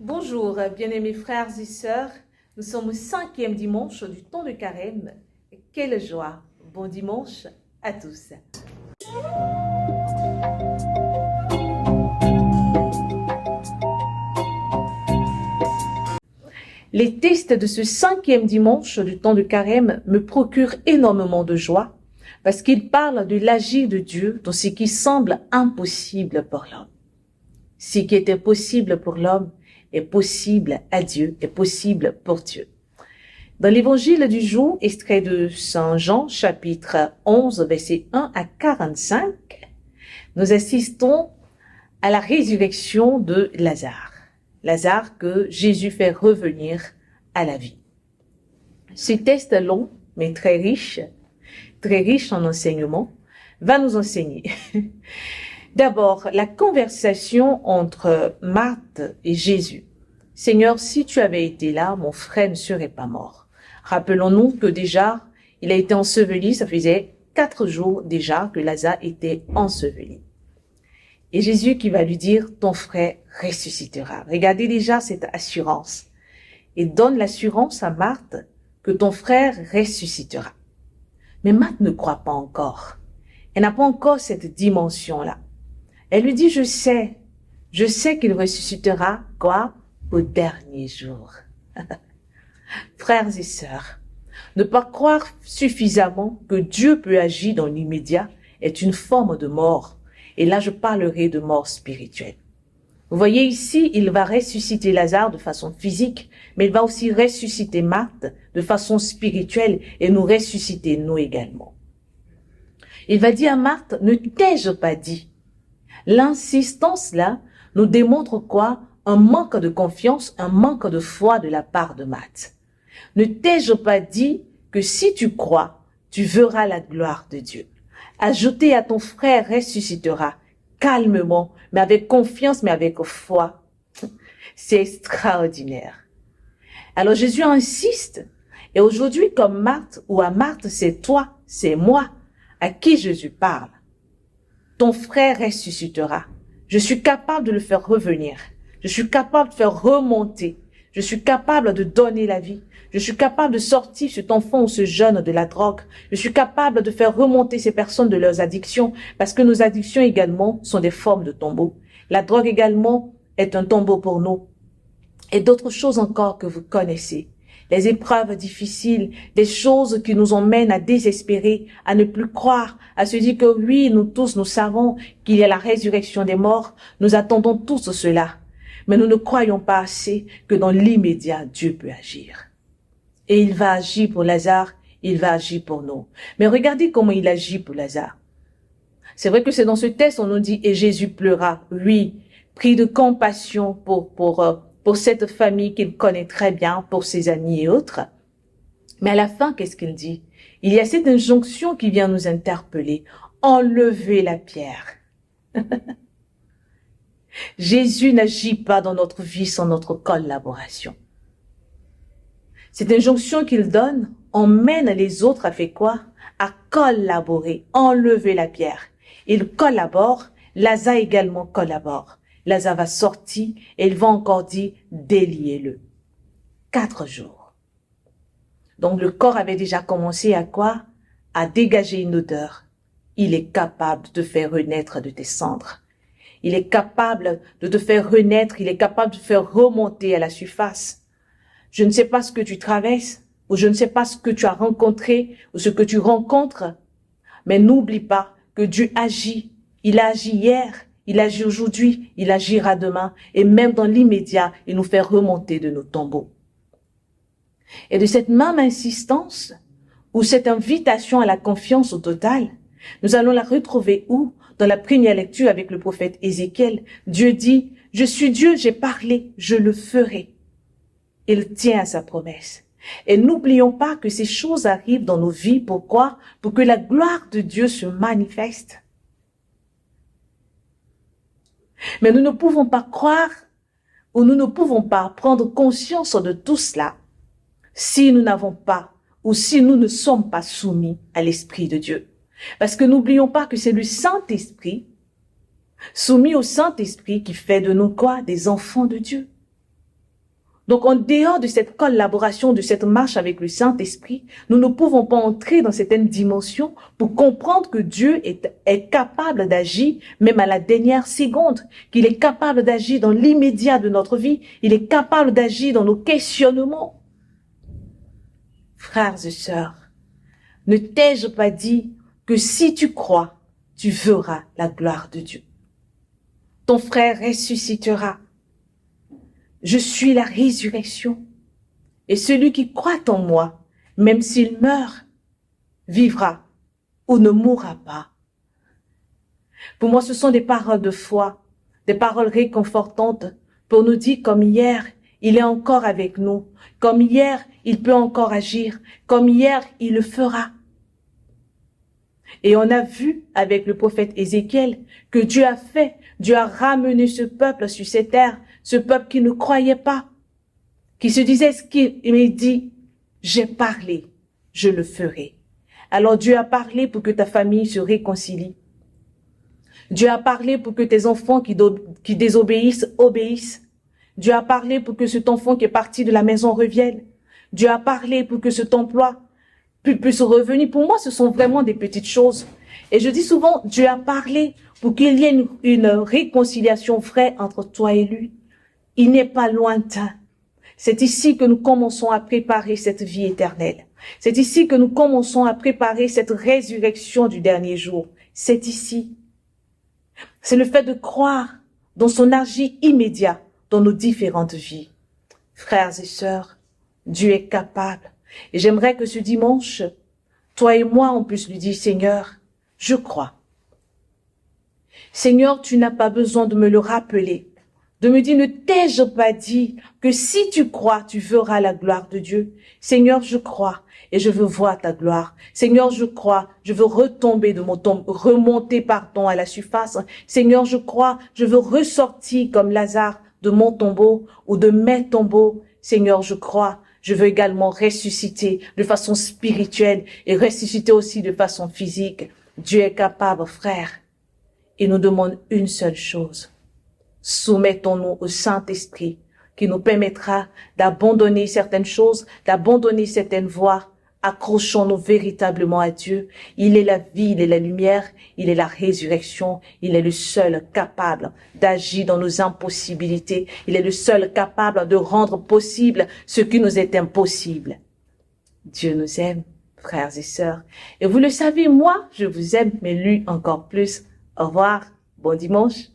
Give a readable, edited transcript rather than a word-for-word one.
Bonjour, bien-aimés frères et sœurs. Nous sommes au 5e dimanche du temps de carême. Quelle joie! Bon dimanche à tous. Les textes de ce 5e dimanche du temps de carême me procurent énormément de joie parce qu'ils parlent de l'agir de Dieu dans ce qui semble impossible pour l'homme. Ce qui est impossible pour l'homme est possible à Dieu, est possible pour Dieu. Dans l'évangile du jour, extrait de Saint Jean, chapitre 11, versets 1 à 45, nous assistons à la résurrection de Lazare. Lazare que Jésus fait revenir à la vie. Ce texte long, mais très riche en enseignements, va nous enseigner. D'abord, la conversation entre Marthe et Jésus. « Seigneur, si tu avais été là, mon frère ne serait pas mort. » Rappelons-nous que déjà, il a été enseveli, ça faisait 4 jours déjà que Lazare était enseveli. Et Jésus qui va lui dire, ton frère ressuscitera. Regardez déjà cette assurance. Il donne l'assurance à Marthe que ton frère ressuscitera. Mais Marthe ne croit pas encore. Elle n'a pas encore cette dimension-là. Elle lui dit, je sais qu'il ressuscitera, quoi? Au dernier jour. Frères et sœurs, ne pas croire suffisamment que Dieu peut agir dans l'immédiat est une forme de mort. Et là, je parlerai de mort spirituelle. Vous voyez ici, il va ressusciter Lazare de façon physique, mais il va aussi ressusciter Marthe de façon spirituelle et nous ressusciter nous également. Il va dire à Marthe, ne t'ai-je pas dit? L'insistance là nous démontre quoi? Un manque de confiance, un manque de foi de la part de Marthe. Ne t'ai-je pas dit que si tu crois, tu verras la gloire de Dieu? Ajouter à ton frère ressuscitera calmement, mais avec confiance, mais avec foi. C'est extraordinaire. Alors Jésus insiste. Et aujourd'hui, comme Marthe ou à Marthe, c'est toi, c'est moi à qui Jésus parle. Ton frère ressuscitera. Je suis capable de le faire revenir. Je suis capable de faire remonter. Je suis capable de donner la vie. Je suis capable de sortir cet enfant ou ce jeune de la drogue. Je suis capable de faire remonter ces personnes de leurs addictions parce que nos addictions également sont des formes de tombeaux. La drogue également est un tombeau pour nous. Et d'autres choses encore que vous connaissez. Les épreuves difficiles, des choses qui nous emmènent à désespérer, à ne plus croire, à se dire que oui, nous tous, nous savons qu'il y a la résurrection des morts. Nous attendons tous cela. Mais nous ne croyons pas assez que dans l'immédiat, Dieu peut agir. Et il va agir pour Lazare, il va agir pour nous. Mais regardez comment il agit pour Lazare. C'est vrai que c'est dans ce texte, on nous dit, et Jésus pleura, oui, pris de compassion pour cette famille qu'il connaît très bien, pour ses amis et autres. Mais à la fin, qu'est-ce qu'il dit? Il y a cette injonction qui vient nous interpeller. Enlevez la pierre. Jésus n'agit pas dans notre vie sans notre collaboration. Cette injonction qu'il donne emmène les autres à faire quoi? À collaborer, enlever la pierre. Il collabore, Lazare également collabore. Lazare va sortir et il va encore dire déliez-le. 4 jours. Donc le corps avait déjà commencé à quoi? À dégager une odeur. Il est capable de te faire renaître de tes cendres. Il est capable de te faire renaître, il est capable de te faire remonter à la surface. Je ne sais pas ce que tu traverses, ou je ne sais pas ce que tu as rencontré, ou ce que tu rencontres, mais n'oublie pas que Dieu agit. Il a agi hier, il agit aujourd'hui, il agira demain, et même dans l'immédiat, il nous fait remonter de nos tombeaux. Et de cette même insistance, ou cette invitation à la confiance au total, nous allons la retrouver où? Dans la première lecture avec le prophète Ézéchiel, Dieu dit, « Je suis Dieu, j'ai parlé, je le ferai. » Il tient à sa promesse. Et n'oublions pas que ces choses arrivent dans nos vies. Pourquoi? Pour que la gloire de Dieu se manifeste. Mais nous ne pouvons pas croire ou nous ne pouvons pas prendre conscience de tout cela si nous n'avons pas ou si nous ne sommes pas soumis à l'Esprit de Dieu. Parce que n'oublions pas que c'est le Saint-Esprit, soumis au Saint-Esprit, qui fait de nous quoi? Des enfants de Dieu. Donc, en dehors de cette collaboration, de cette marche avec le Saint-Esprit, nous ne pouvons pas entrer dans certaines dimensions pour comprendre que Dieu est capable d'agir même à la dernière seconde, qu'il est capable d'agir dans l'immédiat de notre vie, il est capable d'agir dans nos questionnements. Frères et sœurs, ne t'ai-je pas dit que si tu crois, tu verras la gloire de Dieu. Ton frère ressuscitera. Je suis la résurrection. Et celui qui croit en moi, même s'il meurt, vivra ou ne mourra pas. Pour moi, ce sont des paroles de foi, des paroles réconfortantes pour nous dire comme hier, il est encore avec nous. Comme hier, il peut encore agir. Comme hier, il le fera. Et on a vu avec le prophète Ézéchiel que Dieu a ramené ce peuple sur cette terre, ce peuple qui ne croyait pas, qui se disait ce qu'il me dit, j'ai parlé, je le ferai. Alors Dieu a parlé pour que ta famille se réconcilie. Dieu a parlé pour que tes enfants qui désobéissent, obéissent. Dieu a parlé pour que cet enfant qui est parti de la maison revienne. Dieu a parlé pour que cet emploi puisse revenir. Pour moi, ce sont vraiment des petites choses. Et je dis souvent, Dieu a parlé pour qu'il y ait une réconciliation vraie entre toi et lui. Il n'est pas lointain. C'est ici que nous commençons à préparer cette vie éternelle. C'est ici que nous commençons à préparer cette résurrection du dernier jour. C'est ici. C'est le fait de croire dans son agir immédiat dans nos différentes vies. Frères et sœurs, Dieu est capable. Et j'aimerais que ce dimanche, toi et moi, on puisse lui dire, Seigneur, je crois. Seigneur, tu n'as pas besoin de me le rappeler, de me dire, ne t'ai-je pas dit que si tu crois, tu verras la gloire de Dieu. Seigneur, je crois et je veux voir ta gloire. Seigneur, je crois, je veux retomber de mon tombe, remonter, pardon, à la surface. Seigneur, je crois, je veux ressortir comme Lazare de mon tombeau ou de mes tombeaux. Seigneur, je crois, je veux également ressusciter de façon spirituelle et ressusciter aussi de façon physique. Dieu est capable, frère. Il nous demande une seule chose. Soumettons-nous au Saint-Esprit qui nous permettra d'abandonner certaines choses, d'abandonner certaines voies. Accrochons-nous véritablement à Dieu. Il est la vie, il est la lumière, il est la résurrection. Il est le seul capable d'agir dans nos impossibilités. Il est le seul capable de rendre possible ce qui nous est impossible. Dieu nous aime, frères et sœurs. Et vous le savez, moi, je vous aime, mais lui encore plus. Au revoir. Bon dimanche.